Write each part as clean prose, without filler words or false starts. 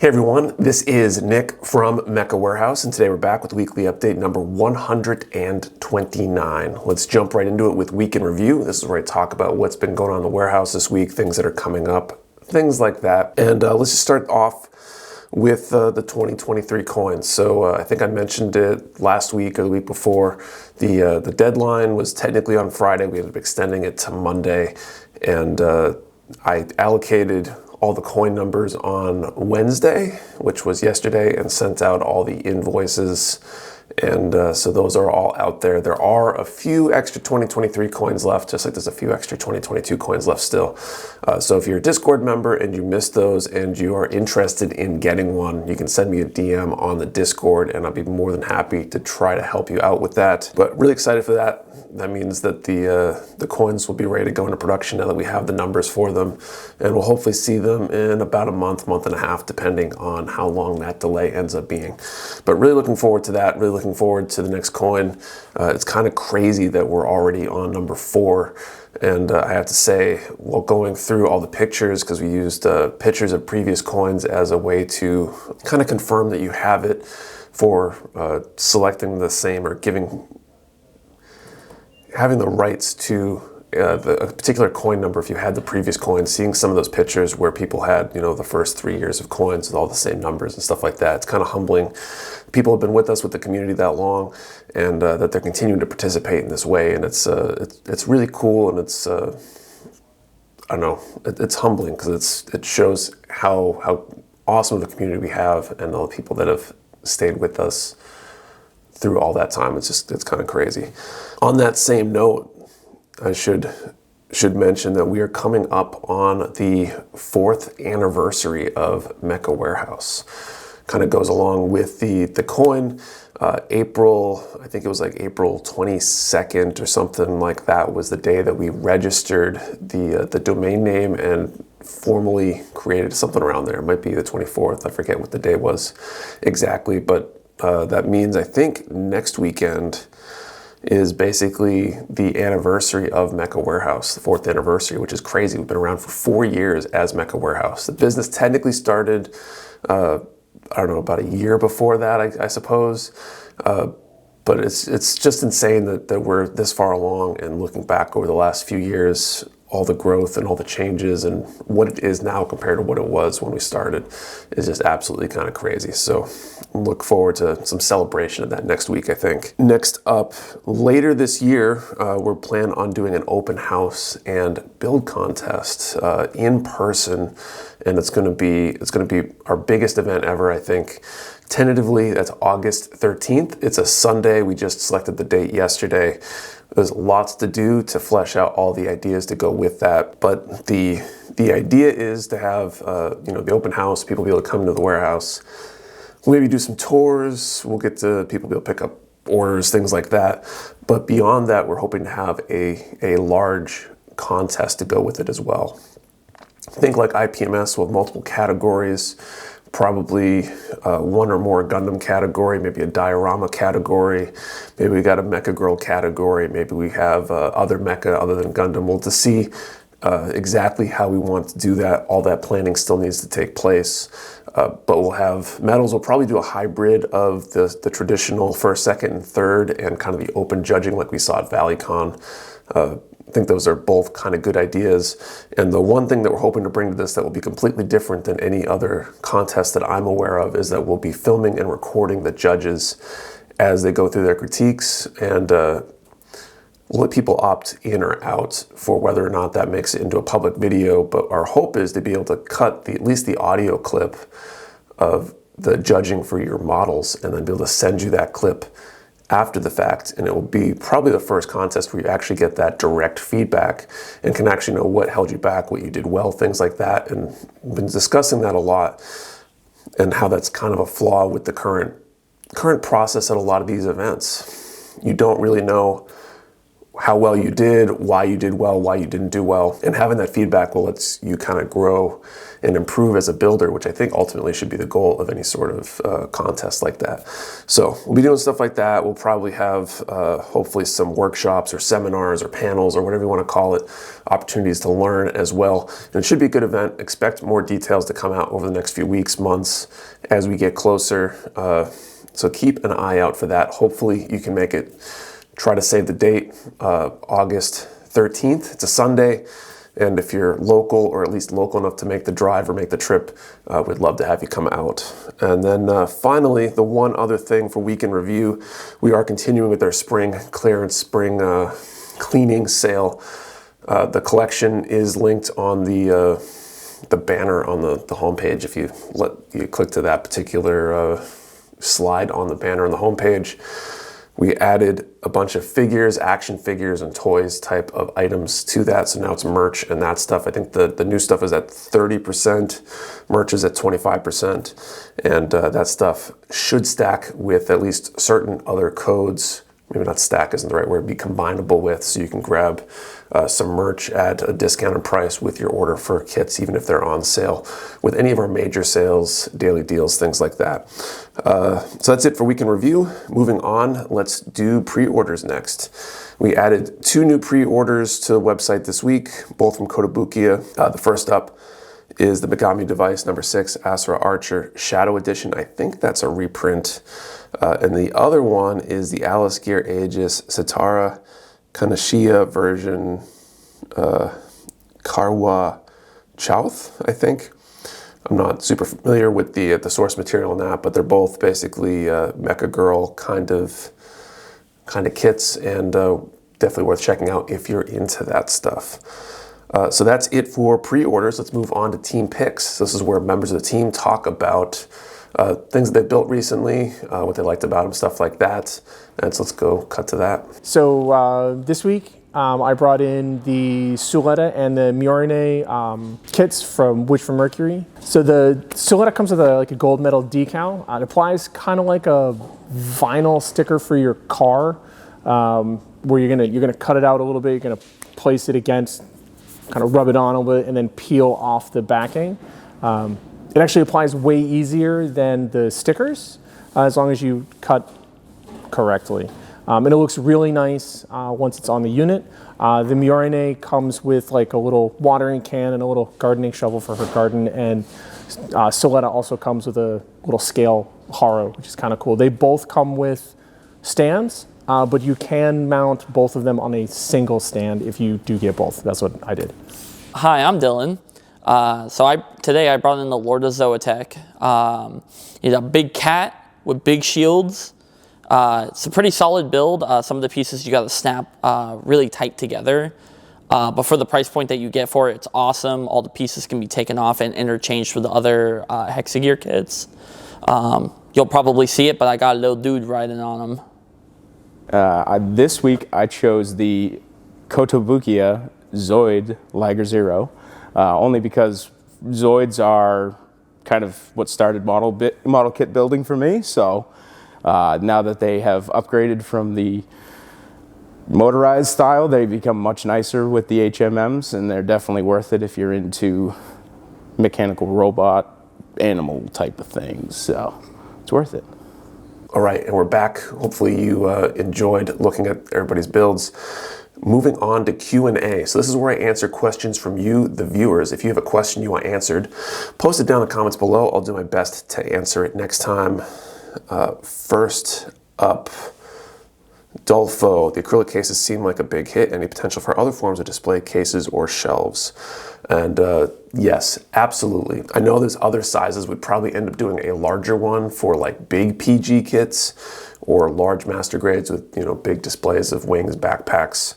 Hey everyone, this is Nick from Mecha Warehouse, and today we're back with weekly update number 129. Let's jump right into it with Week in Review. This is where I talk about what's been going on in the warehouse this week, things that are coming up, things like that. And let's just start off with the 2023 coins. So I think I mentioned it last week or the week before. The deadline was technically on Friday. We ended up extending it to Monday, and I allocated all the coin numbers on Wednesday, which was yesterday, and sent out all the invoices. And so those are all out there. There are a few extra 2023 coins left, just like there's a few extra 2022 coins left still. So if you're a Discord member and you missed those and you are interested in getting one, you can send me a DM on the Discord and I'll be more than happy to try to help you out with that. But really excited for that. That means that the coins will be ready to go into production now that we have the numbers for them. And we'll hopefully see them in about a month and a half, depending on how long that delay ends up being. But really looking forward to that, really looking forward to the next coin. It's kind of crazy that we're already on number 4. And I have to say, while going through all the pictures, because we used pictures of previous coins as a way to kind of confirm that you have it for selecting the same or having the rights to a particular coin number if you had the previous coin, seeing some of those pictures where people had, the first 3 years of coins with all the same numbers and stuff like that. It's kind of humbling. People have been with us with the community that long, and that they're continuing to participate in this way. And it's really cool, and it's I don't know, it's humbling because it shows how awesome of a community we have and all the people that have stayed with us through all that time. It's kind of crazy. On that same note, I should mention that we are coming up on the 4th anniversary of Mecha Warehouse. Kind of goes along with the coin. April, I think it was like April 22nd or something like that was the day that we registered the domain name and formally created something around there. It might be the 24th. I forget what the day was exactly, but that means I think next weekend is basically the anniversary of Mecha Warehouse, the 4th anniversary, which is crazy. We've been around for 4 years as Mecha Warehouse. The business technically started, I don't know, about a year before that, I suppose. But it's just insane that we're this far along, and looking back over the last few years, all the growth and all the changes and what it is now compared to what it was when we started is just absolutely kind of crazy. So look forward to some celebration of that next week, I think. Next up, later this year, we're planning on doing an open house and build contest in person, and it's going to be our biggest event ever, I think. Tentatively, that's August 13th. It's a Sunday. We just selected the date yesterday. There's lots to do to flesh out all the ideas to go with that. But the idea is to have the open house, people be able to come into the warehouse. We'll maybe do some tours. We'll get to people be able to pick up orders, things like that. But beyond that, we're hoping to have a large contest to go with it as well. Think like IPMS with multiple categories. Probably one or more Gundam category, maybe a diorama category, maybe we got a Mecha Girl category, maybe we have other mecha other than Gundam. We'll to see exactly how we want to do that. All that planning still needs to take place, but we'll have medals. We'll probably do a hybrid of the traditional first, second, and third, and kind of the open judging like we saw at ValleyCon. I think those are both kind of good ideas. And the one thing that we're hoping to bring to this that will be completely different than any other contest that I'm aware of is that we'll be filming and recording the judges as they go through their critiques, and we'll let people opt in or out for whether or not that makes it into a public video. But our hope is to be able to cut at least the audio clip of the judging for your models and then be able to send you that clip after the fact, and it will be probably the first contest where you actually get that direct feedback and can actually know what held you back, what you did well, things like that. And we've been discussing that a lot and how that's kind of a flaw with the current process at a lot of these events. You don't really know how well you did, why you did well, why you didn't do well, and having that feedback will let you kind of grow and improve as a builder, which I think ultimately should be the goal of any sort of contest like that. So we'll be doing stuff like that. We'll probably have hopefully some workshops or seminars or panels or whatever you want to call it, opportunities to learn as well. And it should be a good event. Expect more details to come out over the next few weeks, months, as we get closer. So keep an eye out for that. Hopefully you can make it. Try to save the date, August 13th. It's a Sunday. And if you're local, or at least local enough to make the drive or make the trip, we'd love to have you come out. And then finally, the one other thing for Week in Review, we are continuing with our spring clearance, spring cleaning sale. The collection is linked on the banner on the homepage. If you click to that particular slide on the banner on the homepage, we added a bunch of figures, action figures and toys type of items to that. So now it's merch and that stuff. I think the new stuff is at 30%, merch is at 25%. And that stuff should stack with at least certain other codes. Maybe not stack isn't the right word, be combinable with, so you can grab some merch at a discounted price with your order for kits, even if they're on sale, with any of our major sales, daily deals, things like that. So that's it for Week in Review. Moving on, let's do pre-orders next. We added 2 new pre-orders to the website this week, both from Kotobukiya. The first up is the Megami Device number 6 Asura Archer Shadow Edition. I think that's a reprint. And the other one is the Alice Gear Aegis Satara Kanashiya version, Karwa Chowth, I think. I'm not super familiar with the source material on that, but they're both basically Mecha Girl kind of kits, and definitely worth checking out if you're into that stuff. So that's it for pre-orders. Let's move on to team picks. This is where members of the team talk about things that they built recently, what they liked about them, stuff like that. And so let's go cut to that. So this week I brought in the Suletta and the Miorine kits from Wish for Mercury. So the Suletta comes with like a gold metal decal. It applies kind of like a vinyl sticker for your car, where you're gonna cut it out a little bit. You're gonna place it against, kind of rub it on a little bit, and then peel off the backing. It actually applies way easier than the stickers, as long as you cut correctly. And it looks really nice once it's on the unit. The Miorine comes with like a little watering can and a little gardening shovel for her garden, and Suletta also comes with a little scale harrow, which is kind of cool. They both come with stands, but you can mount both of them on a single stand if you do get both. That's what I did. Hi, I'm Dylan. Today I brought in the Lord of Zootech. He's a big cat with big shields. It's a pretty solid build. Some of the pieces you got to snap really tight together. But for the price point that you get for it, it's awesome. All the pieces can be taken off and interchanged with the other Hexagear kits. You'll probably see it, but I got a little dude riding on him. This week I chose the Kotobukiya Zoid Liger Zero, only because Zoids are kind of what started model kit building for me. So now that they have upgraded from the motorized style, they become much nicer with the HMMs, and they're definitely worth it if you're into mechanical robot animal type of things. So it's worth it. All right, and we're back. Hopefully you enjoyed looking at everybody's builds. Moving on to Q&A. So this is where I answer questions from you, the viewers. If you have a question you want answered, post it down in the comments below. I'll do my best to answer it next time. First up, Dolfo. The acrylic cases seem like a big hit. Any potential for other forms of display cases or shelves? And yes, absolutely. I know there's other sizes. We'd probably end up doing a larger one for like big PG kits or large master grades with, you know, big displays of wings, backpacks,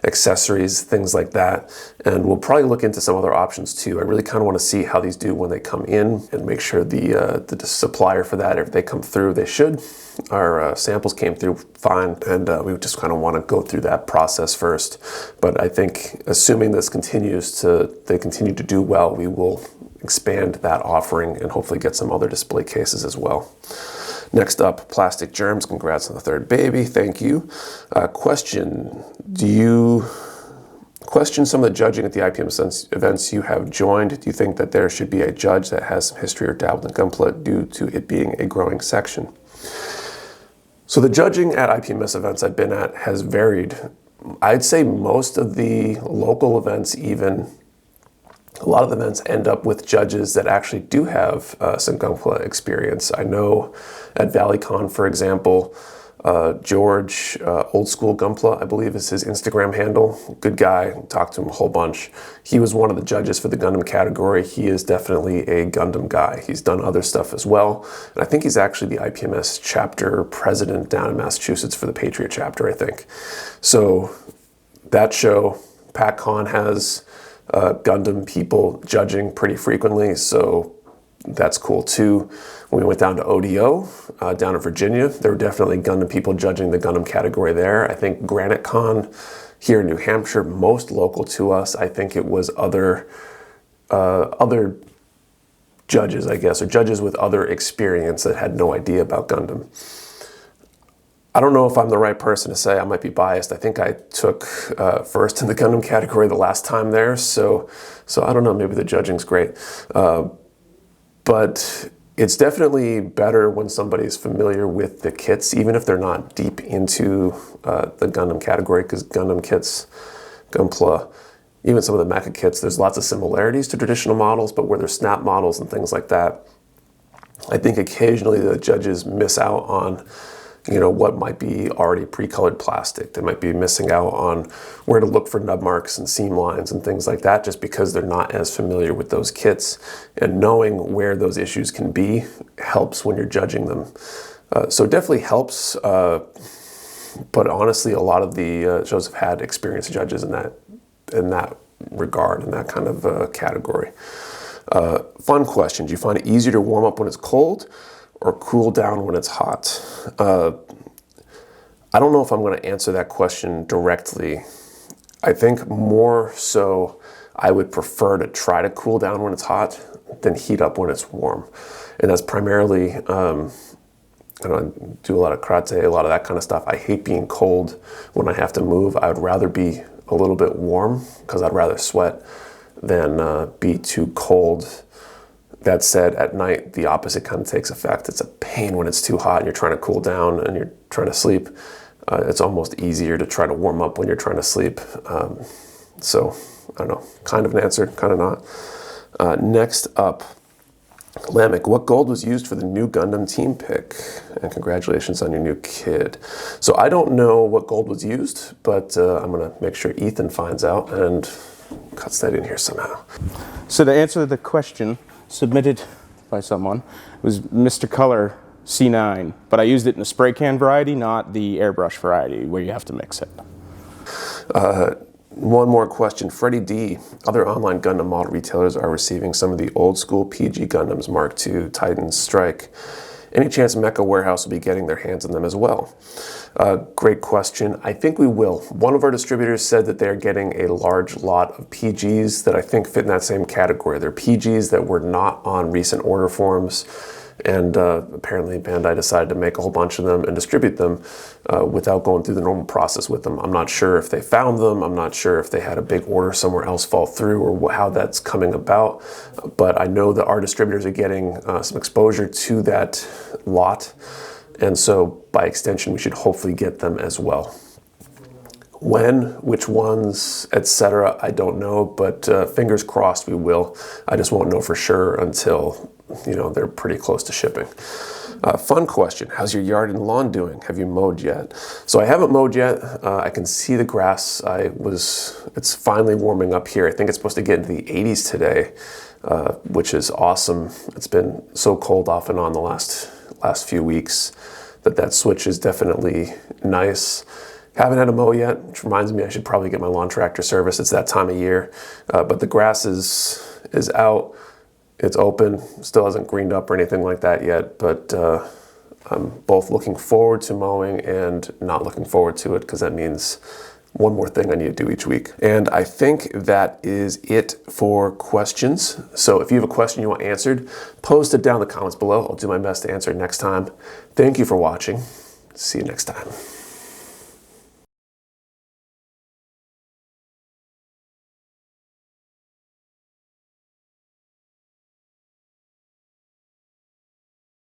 accessories, things like that. And we'll probably look into some other options too. I really kind of want to see how these do when they come in and make sure the supplier for that, if they come through, they should. Our samples came through fine, and we just kind of want to go through that process first. But I think assuming this they continue to do well, we will expand that offering and hopefully get some other display cases as well. Next up, Plastic Germs. Congrats on the third baby. Thank you. Question: Question some of the judging at the IPMS events you have joined. Do you think that there should be a judge that has some history or dabbled in gunpla due to it being a growing section? So the judging at IPMS events I've been at has varied. I'd say most of the local events, even a lot of the events, end up with judges that actually do have some gunpla experience. I know at ValleyCon, for example, George, Old School Gunpla, I believe is his Instagram handle. Good guy, talked to him a whole bunch. He was one of the judges for the Gundam category. He is definitely a Gundam guy. He's done other stuff as well. And I think he's actually the IPMS chapter president down in Massachusetts for the Patriot chapter, I think. So that show, PacCon has Gundam people judging pretty frequently, so that's cool too. When we went down to ODO, down in Virginia, there were definitely Gundam people judging the Gundam category there. I think Granite Con here in New Hampshire, most local to us, I think it was other judges, I guess, or judges with other experience that had no idea about Gundam. I don't know if I'm the right person to say. I might be biased. I think I took first in the Gundam category the last time there, so I don't know, maybe the judging's great. But it's definitely better when somebody's familiar with the kits, even if they're not deep into the Gundam category, because Gundam kits, Gunpla, even some of the mecha kits, there's lots of similarities to traditional models, but where there's snap models and things like that, I think occasionally the judges miss out on what might be already pre-colored plastic. They might be missing out on where to look for nub marks and seam lines and things like that just because they're not as familiar with those kits. And knowing where those issues can be helps when you're judging them. So it definitely helps, but honestly, a lot of the shows have had experienced judges in that regard, in that kind of category. Fun question. Do you find it easier to warm up when it's cold or cool down when it's hot? I don't know if I'm going to answer that question directly. I think more so I would prefer to try to cool down when it's hot than heat up when it's warm. And that's primarily, I do a lot of karate, a lot of that kind of stuff. I hate being cold when I have to move. I would rather be a little bit warm because I'd rather sweat than be too cold. That said, at night, the opposite kind of takes effect. It's a pain when it's too hot and you're trying to cool down and you're trying to sleep. It's almost easier to try to warm up when you're trying to sleep. So, I don't know, kind of an answer, kind of not. Next up, Lamek, what gold was used for the new Gundam team pick? And congratulations on your new kid. So I don't know what gold was used, but I'm going to make sure Ethan finds out and cuts that in here somehow. So to answer the question submitted by someone, it was Mr. Color C9, but I used it in the spray can variety, not the airbrush variety where you have to mix it. One more question. Freddie D. Other online Gundam model retailers are receiving some of the old school PG Gundams Mark II, Titan, Strike. Any chance Mecha Warehouse will be getting their hands on them as well? Great question. I think we will. One of our distributors said that they're getting a large lot of PGs that I think fit in that same category. They're PGs that were not on recent order forms, and apparently Bandai decided to make a whole bunch of them and distribute them without going through the normal process with them. I'm not sure if they found them. I'm not sure if they had a big order somewhere else fall through or how that's coming about. But I know that our distributors are getting some exposure to that lot. And so by extension, we should hopefully get them as well. When, which ones, etc., I don't know, but fingers crossed we will. I just won't know for sure until they're pretty close to shipping. Fun question. How's your yard and lawn doing? Have you mowed yet? So I haven't mowed yet. I can see the grass. It's finally warming up here. I think it's supposed to get into the 80s today, which is awesome. It's been so cold off and on the last few weeks that switch is definitely nice. Haven't had a mow yet, which reminds me I should probably get my lawn tractor service. It's that time of year. But the grass is out. It's open, still hasn't greened up or anything like that yet, but I'm both looking forward to mowing and not looking forward to it because that means one more thing I need to do each week. And I think that is it for questions. So if you have a question you want answered, post it down in the comments below. I'll do my best to answer it next time. Thank you for watching. See you next time.